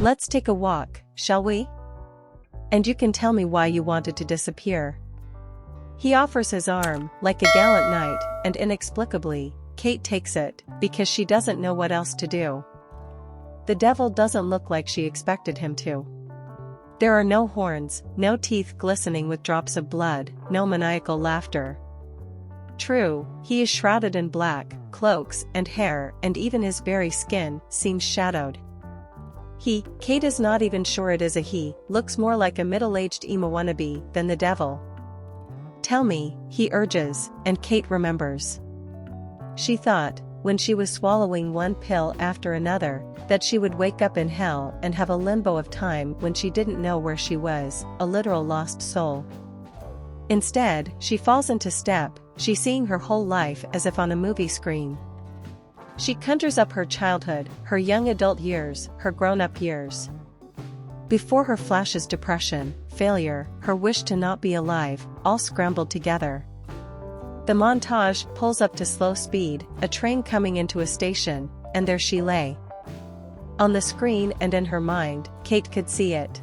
Let's take a walk, shall we? And you can tell me why you wanted to disappear. He offers his arm, like a gallant knight, and inexplicably, Kate takes it, because she doesn't know what else to do. The devil doesn't look like she expected him to. There are no horns, no teeth glistening with drops of blood, no maniacal laughter. True, he is shrouded in black, cloaks and hair, and even his very skin seems shadowed. Kate is not even sure it is a he, looks more like a middle-aged emo wannabe than the devil. Tell me, he urges, and Kate remembers. She thought, when she was swallowing one pill after another, that she would wake up in hell and have a limbo of time when she didn't know where she was, a literal lost soul. Instead, she falls into step, she seeing her whole life as if on a movie screen. She conjures up her childhood, her young adult years, her grown-up years. Before her flashes depression, failure, her wish to not be alive, all scrambled together. The montage pulls up to slow speed, a train coming into a station, and there she lay. On the screen and in her mind, Kate could see it.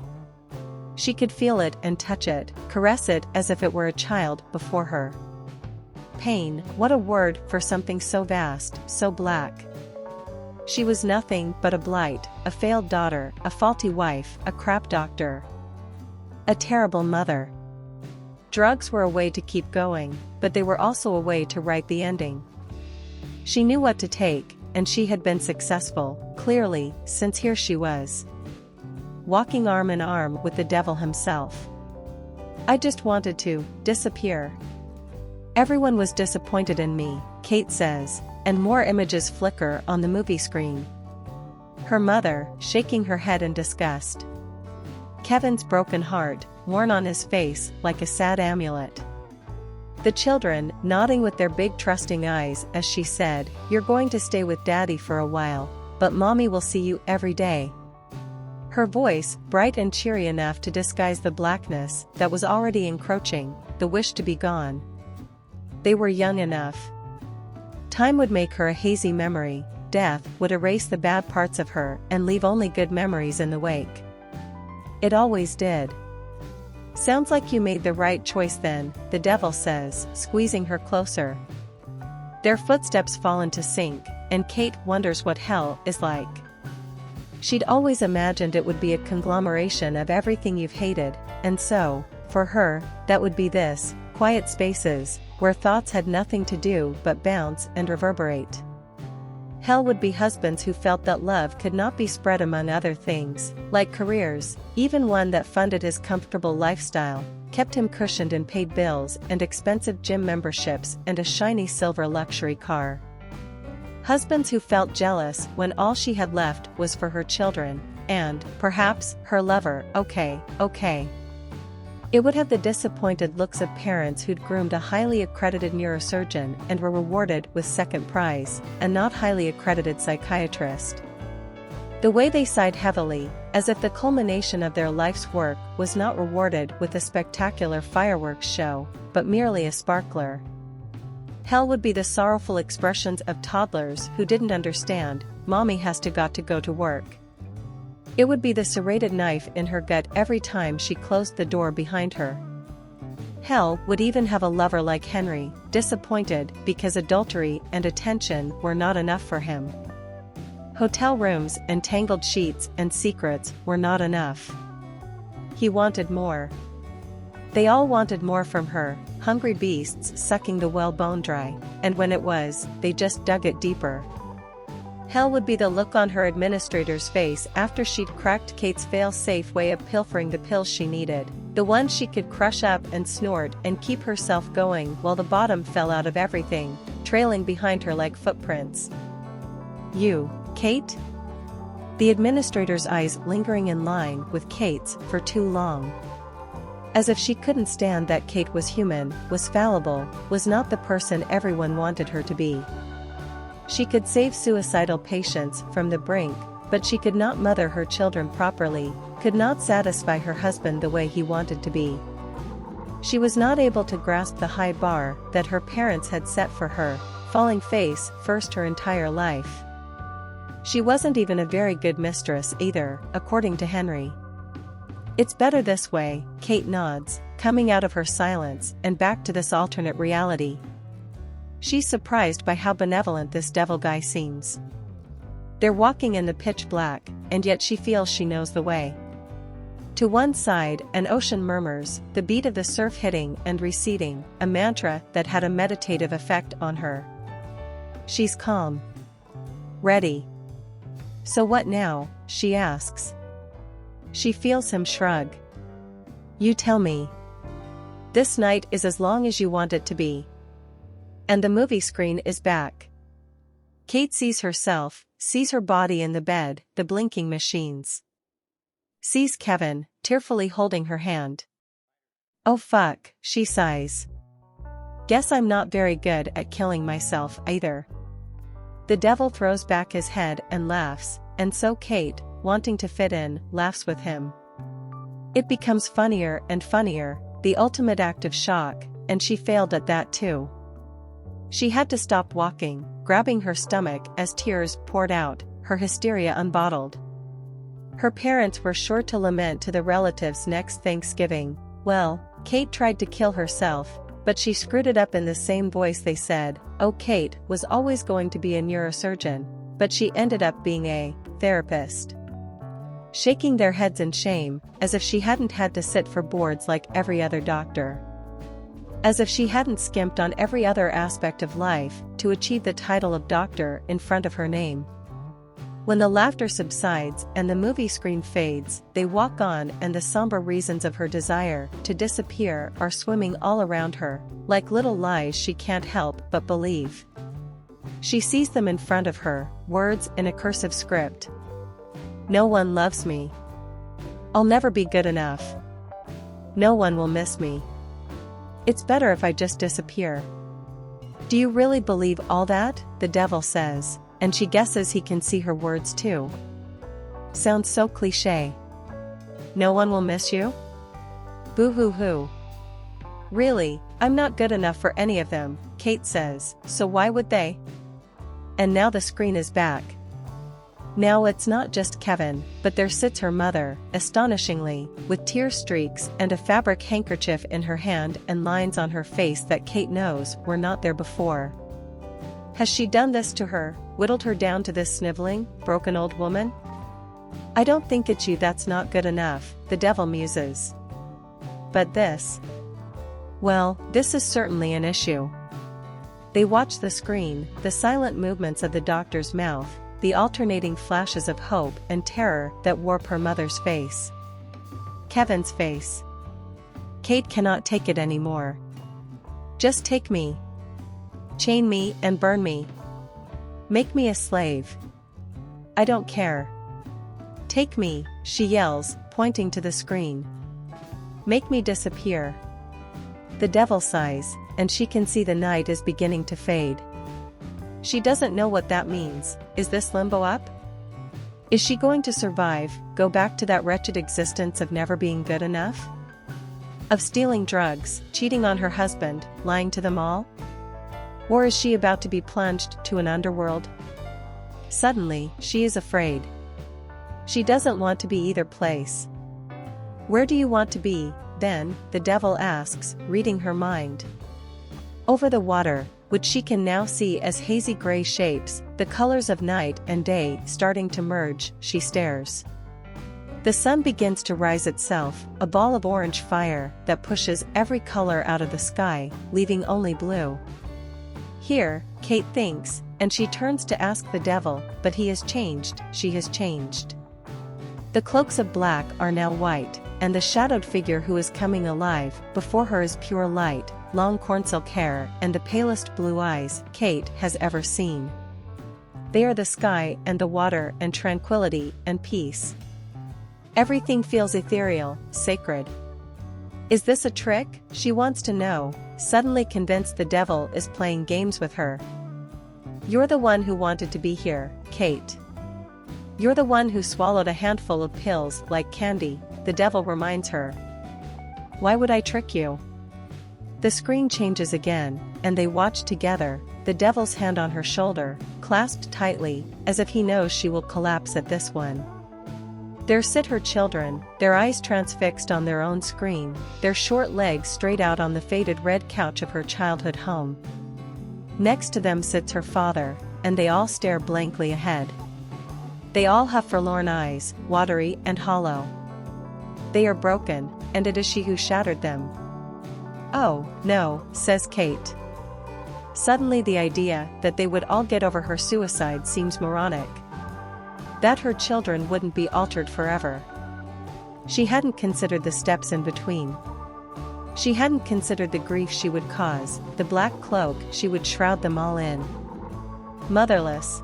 She could feel it and touch it, caress it as if it were a child before her. Pain, what a word for something so vast, so black. She was nothing but a blight, a failed daughter, a faulty wife, a crap doctor. A terrible mother. Drugs were a way to keep going, but they were also a way to write the ending. She knew what to take, and she had been successful, clearly, since here she was. Walking arm in arm with the devil himself. I just wanted to disappear. Everyone was disappointed in me, Kate says, and more images flicker on the movie screen. Her mother, shaking her head in disgust. Kevin's broken heart, worn on his face like a sad amulet. The children, nodding with their big trusting eyes as she said, "You're going to stay with Daddy for a while, but Mommy will see you every day." Her voice, bright and cheery enough to disguise the blackness that was already encroaching, the wish to be gone. They were young enough. Time would make her a hazy memory, death would erase the bad parts of her and leave only good memories in the wake. It always did. Sounds like you made the right choice then, the devil says, squeezing her closer. Their footsteps fall into sync, and Kate wonders what hell is like. She'd always imagined it would be a conglomeration of everything you've hated, and so, for her, that would be this, quiet spaces, where thoughts had nothing to do but bounce and reverberate. Hell would be husbands who felt that love could not be spread among other things, like careers, even one that funded his comfortable lifestyle, kept him cushioned in paid bills and expensive gym memberships and a shiny silver luxury car. Husbands who felt jealous when all she had left was for her children, and, perhaps, her lover. Okay. It would have the disappointed looks of parents who'd groomed a highly accredited neurosurgeon and were rewarded with second prize, a not highly accredited psychiatrist. The way they sighed heavily, as if the culmination of their life's work was not rewarded with a spectacular fireworks show, but merely a sparkler. Hell would be the sorrowful expressions of toddlers who didn't understand, Mommy has to go to work. It would be the serrated knife in her gut every time she closed the door behind her. Hell would even have a lover like Henry, disappointed because adultery and attention were not enough for him. Hotel rooms and tangled sheets and secrets were not enough. He wanted more. They all wanted more from her, hungry beasts sucking the well bone dry, and when it was, they just dug it deeper. Hell would be the look on her administrator's face after she'd cracked Kate's fail-safe way of pilfering the pills she needed, the ones she could crush up and snort and keep herself going while the bottom fell out of everything, trailing behind her like footprints. You, Kate? The administrator's eyes lingering in line with Kate's for too long. As if she couldn't stand that Kate was human, was fallible, was not the person everyone wanted her to be. She could save suicidal patients from the brink, but she could not mother her children properly, could not satisfy her husband the way he wanted to be. She was not able to grasp the high bar that her parents had set for her, falling face first her entire life. She wasn't even a very good mistress either, according to Henry. It's better this way, Kate nods, coming out of her silence and back to this alternate reality. She's surprised by how benevolent this devil guy seems. They're walking in the pitch black, and yet she feels she knows the way. To one side, an ocean murmurs, the beat of the surf hitting and receding, a mantra that had a meditative effect on her. She's calm. Ready. So what now? She asks. She feels him shrug. You tell me. This night is as long as you want it to be. And the movie screen is back. Kate sees herself, sees her body in the bed, the blinking machines. Sees Kevin, tearfully holding her hand. Oh fuck, she sighs. Guess I'm not very good at killing myself either. The devil throws back his head and laughs, and so Kate, wanting to fit in, laughs with him. It becomes funnier and funnier, the ultimate act of shock, and she failed at that too. She had to stop walking, grabbing her stomach as tears poured out, her hysteria unbottled. Her parents were sure to lament to the relatives next Thanksgiving. Well, Kate tried to kill herself, but she screwed it up in the same voice they said. Oh, Kate was always going to be a neurosurgeon, but she ended up being a therapist. Shaking their heads in shame, as if she hadn't had to sit for boards like every other doctor. As if she hadn't skimped on every other aspect of life to achieve the title of doctor in front of her name. When the laughter subsides and the movie screen fades, they walk on, and the somber reasons of her desire to disappear are swimming all around her, like little lies she can't help but believe. She sees them in front of her, words in a cursive script. No one loves me. I'll never be good enough. No one will miss me. It's better if I just disappear. Do you really believe all that? The devil says, and she guesses he can see her words too. Sounds so cliché. No one will miss you? Boo-hoo-hoo. Really, I'm not good enough for any of them, Kate says, so why would they? And now the screen is back. Now it's not just Kevin, but there sits her mother, astonishingly, with tear streaks and a fabric handkerchief in her hand and lines on her face that Kate knows were not there before. Has she done this to her, whittled her down to this sniveling, broken old woman? I don't think it's you that's not good enough, the devil muses. But this? Well, this is certainly an issue. They watch the screen, the silent movements of the doctor's mouth, the alternating flashes of hope and terror that warp her mother's face. Kevin's face. Kate cannot take it anymore. Just take me. Chain me and burn me. Make me a slave. I don't care. Take me, she yells, pointing to the screen. Make me disappear. The devil sighs, and she can see the night is beginning to fade. She doesn't know what that means. Is this limbo up? Is she going to survive, go back to that wretched existence of never being good enough? Of stealing drugs, cheating on her husband, lying to them all? Or is she about to be plunged to an underworld? Suddenly, she is afraid. She doesn't want to be either place. Where do you want to be, then? The devil asks, reading her mind. Over the water, which she can now see as hazy gray shapes, the colors of night and day starting to merge, she stares. The sun begins to rise itself, a ball of orange fire that pushes every color out of the sky, leaving only blue. Here, Kate thinks, and she turns to ask the devil, but he has changed, she has changed. The cloaks of black are now white, and the shadowed figure who is coming alive before her is pure light, long cornsilk hair and the palest blue eyes Kate has ever seen. They are the sky and the water and tranquility and peace. Everything feels ethereal, sacred. Is this a trick? She wants to know, suddenly convinced the devil is playing games with her. You're the one who wanted to be here, Kate. You're the one who swallowed a handful of pills like candy, the devil reminds her. Why would I trick you? The screen changes again, and they watch together, the devil's hand on her shoulder, clasped tightly, as if he knows she will collapse at this one. There sit her children, their eyes transfixed on their own screen, their short legs straight out on the faded red couch of her childhood home. Next to them sits her father, and they all stare blankly ahead. They all have forlorn eyes, watery and hollow. They are broken, and it is she who shattered them. "Oh, no," says Kate. Suddenly the idea that they would all get over her suicide seems moronic. That her children wouldn't be altered forever. She hadn't considered the steps in between. She hadn't considered the grief she would cause, the black cloak she would shroud them all in. Motherless.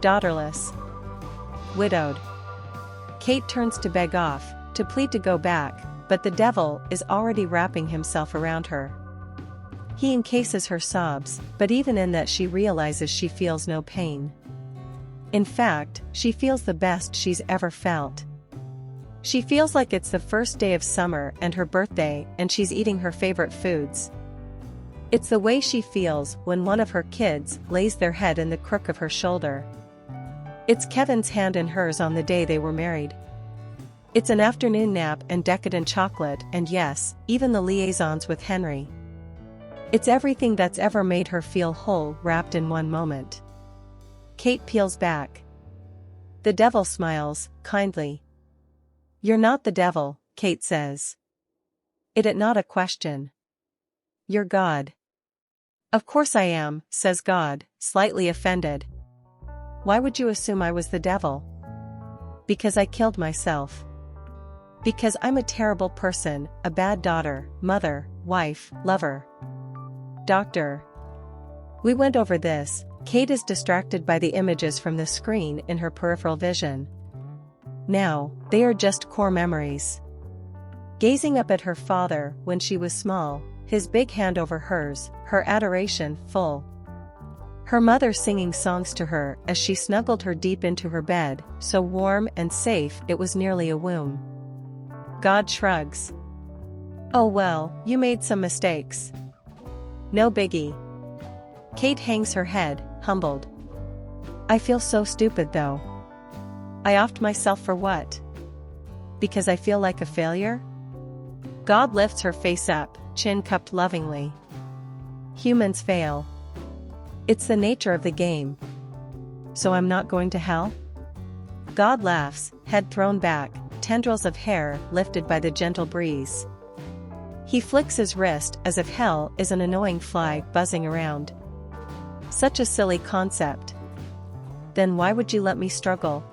Daughterless. Widowed. Kate turns to beg off, to plead to go back, but the devil is already wrapping himself around her. He encases her sobs, but even in that she realizes she feels no pain. In fact, she feels the best she's ever felt. She feels like it's the first day of summer and her birthday, and she's eating her favorite foods. It's the way she feels when one of her kids lays their head in the crook of her shoulder. It's Kevin's hand in hers on the day they were married. It's an afternoon nap and decadent chocolate, and yes, even the liaisons with Henry. It's everything that's ever made her feel whole wrapped in one moment. Kate peels back. The devil smiles, kindly. "You're not the devil," Kate says. "It not a question. You're God." "Of course I am," says God, slightly offended. "Why would you assume I was the devil?" "Because I killed myself. Because I'm a terrible person, a bad daughter, mother, wife, lover. Doctor." We went over this. Kate is distracted by the images from the screen in her peripheral vision. Now, they are just core memories. Gazing up at her father when she was small, his big hand over hers, her adoration full. Her mother singing songs to her as she snuggled her deep into her bed, so warm and safe it was nearly a womb. God shrugs. "Oh well, you made some mistakes. No biggie." Kate hangs her head, humbled. "I feel so stupid though. I offed myself for what? Because I feel like a failure?" God lifts her face up, chin cupped lovingly. "Humans fail. It's the nature of the game. So I'm not going to hell?" God laughs, head thrown back, tendrils of hair lifted by the gentle breeze. He flicks his wrist as if hell is an annoying fly buzzing around. "Such a silly concept. Then why would you let me struggle?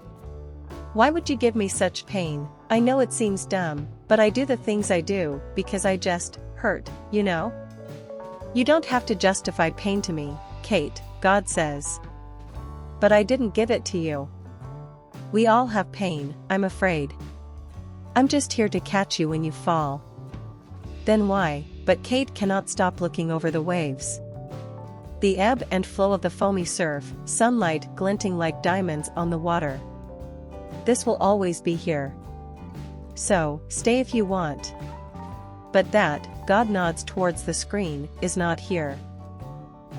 Why would you give me such pain? I know it seems dumb, but I do the things I do because I just hurt, you know? You don't have to justify pain to me, Kate," God says. "But I didn't give it to you. We all have pain, I'm afraid. I'm just here to catch you when you fall." Then why? But Kate cannot stop looking over the waves. The ebb and flow of the foamy surf, sunlight glinting like diamonds on the water. This will always be here. So, stay if you want. But that, God nods towards the screen, is not here.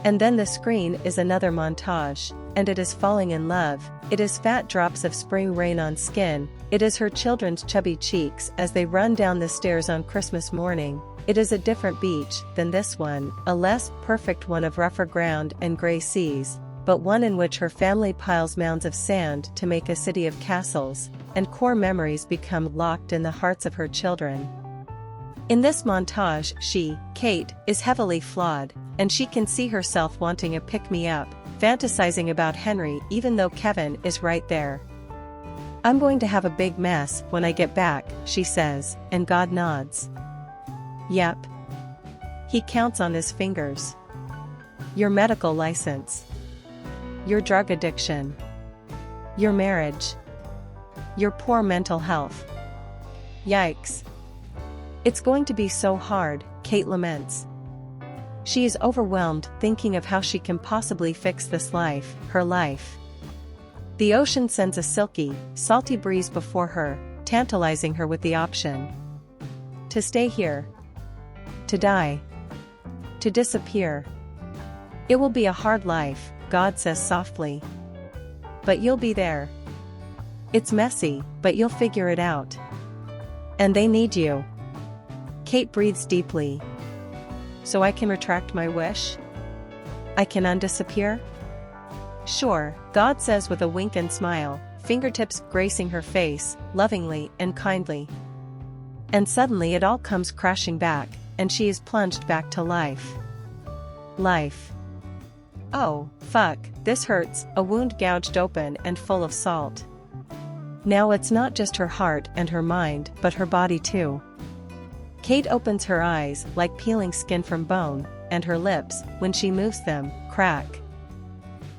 And then the screen is another montage, and it is falling in love, it is fat drops of spring rain on skin, it is her children's chubby cheeks as they run down the stairs on Christmas morning. It is a different beach than this one, a less perfect one of rougher ground and gray seas, but one in which her family piles mounds of sand to make a city of castles, and core memories become locked in the hearts of her children. In this montage she, Kate, is heavily flawed, and she can see herself wanting a pick-me-up, fantasizing about Henry even though Kevin is right there. "I'm going to have a big mess when I get back," she says, and God nods. Yep. He counts on his fingers. Your medical license. Your drug addiction. Your marriage. Your poor mental health. Yikes. It's going to be so hard, Kate laments. She is overwhelmed thinking of how she can possibly fix this life, her life. The ocean sends a silky, salty breeze before her, tantalizing her with the option. To stay here. To die. To disappear. It will be a hard life, God says softly. But you'll be there. It's messy, but you'll figure it out. And they need you. Kate breathes deeply. So I can retract my wish? I can undisappear? Sure, God says with a wink and smile, fingertips gracing her face, lovingly and kindly. And suddenly it all comes crashing back, and she is plunged back to life. Life. Oh, fuck, this hurts, a wound gouged open and full of salt. Now it's not just her heart and her mind, but her body too. Kate opens her eyes, like peeling skin from bone, and her lips, when she moves them, crack.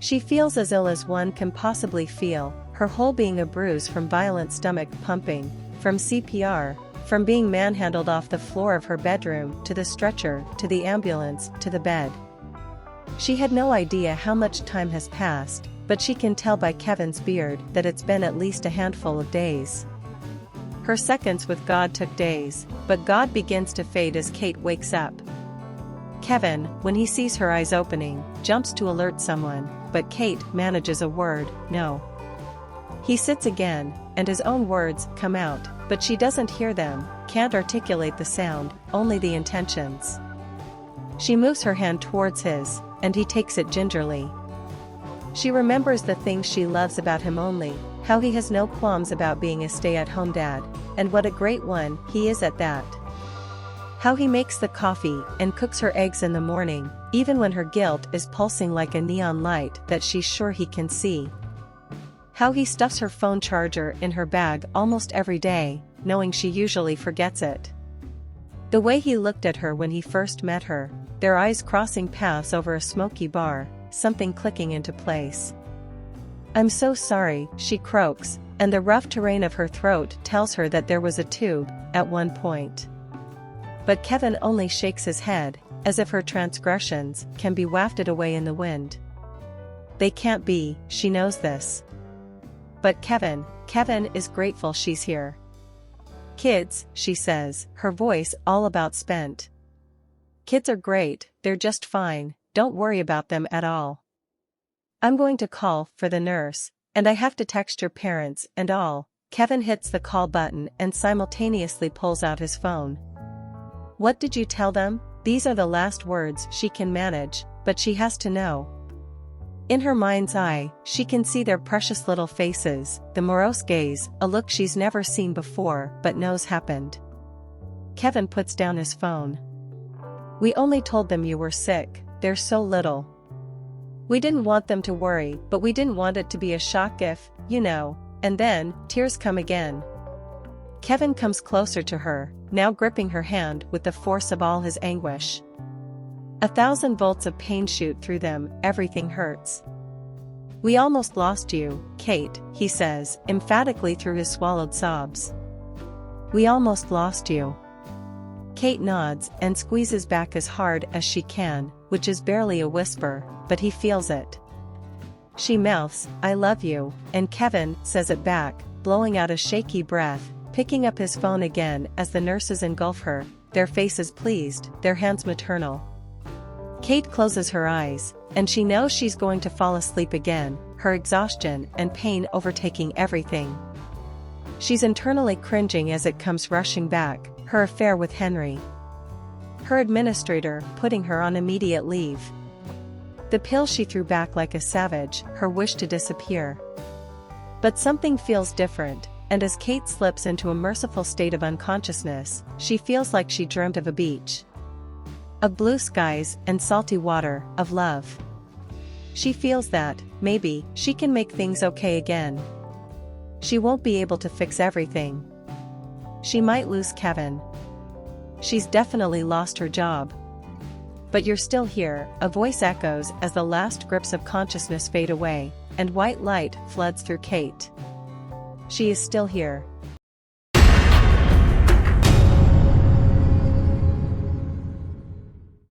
She feels as ill as one can possibly feel, her whole being a bruise from violent stomach pumping, from CPR, from being manhandled off the floor of her bedroom, to the stretcher, to the ambulance, to the bed. She had no idea how much time has passed, but she can tell by Kevin's beard that it's been at least a handful of days. Her seconds with God took days, but God begins to fade as Kate wakes up. Kevin, when he sees her eyes opening, jumps to alert someone, but Kate manages a word, no. He sits again, and his own words come out, but she doesn't hear them, can't articulate the sound, only the intentions. She moves her hand towards his, and he takes it gingerly. She remembers the things she loves about him only, how he has no qualms about being a stay-at-home dad, and what a great one he is at that. How he makes the coffee and cooks her eggs in the morning, even when her guilt is pulsing like a neon light that she's sure he can see. How he stuffs her phone charger in her bag almost every day, knowing she usually forgets it. The way he looked at her when he first met her, their eyes crossing paths over a smoky bar, something clicking into place. I'm so sorry, she croaks, and the rough terrain of her throat tells her that there was a tube, at one point. But Kevin only shakes his head, as if her transgressions can be wafted away in the wind. They can't be, she knows this. But Kevin is grateful she's here. Kids, she says, her voice all about spent. Kids are great, they're just fine, don't worry about them at all. I'm going to call for the nurse, and I have to text your parents and all. Kevin hits the call button and simultaneously pulls out his phone. What did you tell them? These are the last words she can manage, but she has to know. In her mind's eye, she can see their precious little faces, the morose gaze, a look she's never seen before but knows happened. Kevin puts down his phone. We only told them you were sick, they're so little. We didn't want them to worry, but we didn't want it to be a shock if, you know, and then, tears come again. Kevin comes closer to her, now gripping her hand with the force of all his anguish. 1,000 volts of pain shoot through them, everything hurts. We almost lost you, Kate, he says, emphatically through his swallowed sobs. We almost lost you. Kate nods and squeezes back as hard as she can, which is barely a whisper, but he feels it. She mouths, I love you, and Kevin says it back, blowing out a shaky breath, picking up his phone again as the nurses engulf her, their faces pleased, their hands maternal. Kate closes her eyes, and she knows she's going to fall asleep again, her exhaustion and pain overtaking everything. She's internally cringing as it comes rushing back, her affair with Henry. Her administrator putting her on immediate leave. The pill she threw back like a savage, her wish to disappear. But something feels different, and as Kate slips into a merciful state of unconsciousness, she feels like she dreamt of a beach. Of blue skies and salty water, of love. She feels that, maybe, she can make things okay again. She won't be able to fix everything. She might lose Kevin. She's definitely lost her job. But you're still here, a voice echoes as the last grips of consciousness fade away, and white light floods through Kate. She is still here.